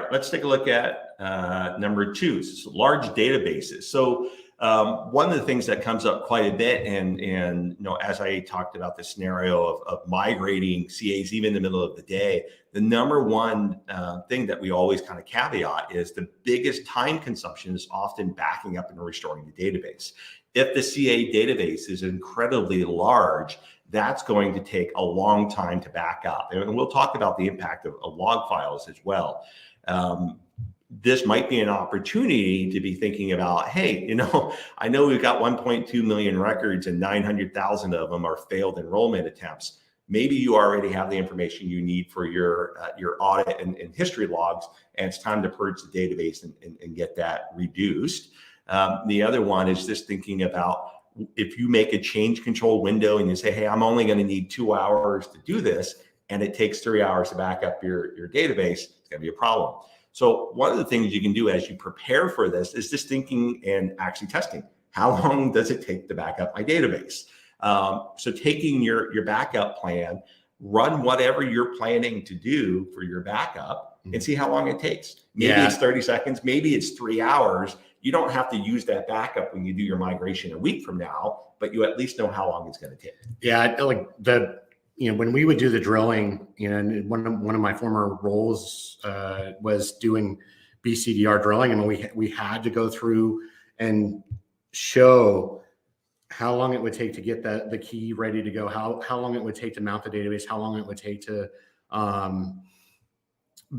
right, let's take a look at number 2, so large databases. So one of the things that comes up quite a bit, and as I talked about the scenario of migrating CAs even in the middle of the day, the number one thing that we always kind of caveat is the biggest time consumption is often backing up and restoring the database. If the CA database is incredibly large, that's going to take a long time to back up. And we'll talk about the impact of log files as well. This might be an opportunity to be thinking about, hey, I know we've got 1.2 million records and 900,000 of them are failed enrollment attempts. Maybe you already have the information you need for your audit and history logs, and it's time to purge the database and get that reduced. The other one is just thinking about, if you make a change control window and you say, hey, I'm only going to need 2 hours to do this, and it takes 3 hours to back up your database, it's going to be a problem. So one of the things you can do as you prepare for this is just thinking and actually testing. How long does it take to back up my database? So taking your backup plan, run whatever you're planning to do for your backup and see how long it takes. Maybe it's 30 seconds, maybe it's 3 hours. You don't have to use that backup when you do your migration a week from now, but you at least know how long it's going to take. Yeah, like when we would do the drilling, and one of my former roles was doing BCDR drilling, and we had to go through and show how long it would take to get the key ready to go, how long it would take to mount the database, how long it would take to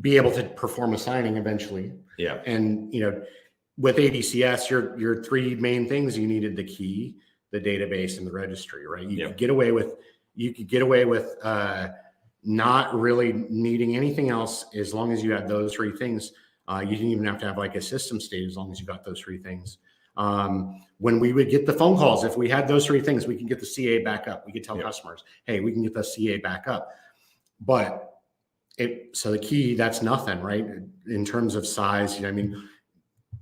be able to perform a signing eventually. Yeah. And with ADCS, your 3 main things, you needed the key, the database, and the registry, right? You could get away with not really needing anything else as long as you had those 3 things. You didn't even have to have like a system state as long as you got those 3 things. When we would get the phone calls, if we had those 3 things, we could get the CA back up. We could tell customers, hey, we can get the CA back up. But so the key, that's nothing, right? In terms of size,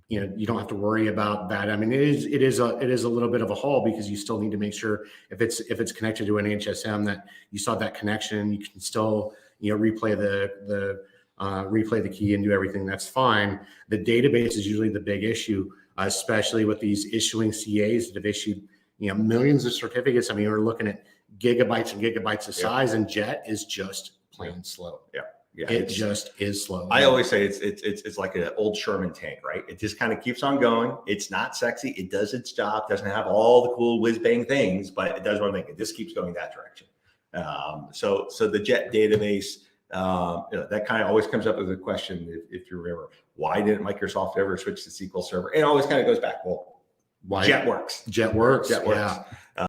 you don't have to worry about that. I mean, it is a little bit of a haul, because you still need to make sure if it's connected to an HSM that you saw that connection. You can still replay the key and do everything. That's fine. The database is usually the big issue, especially with these issuing CAs that have issued millions of certificates. I mean, we're looking at gigabytes and gigabytes of size, and Jet is just plain slow. Yeah, it just is slow. I always say it's like an old Sherman tank, right? It just kind of keeps on going. It's not sexy. It does its job. Doesn't have all the cool whiz bang things, but it does one thing. It just keeps going that direction. So the Jet database, that kind of always comes up as a question. If you remember, why didn't Microsoft ever switch to SQL Server? It always kind of goes back. Well, Jet works. Jet works. Yeah.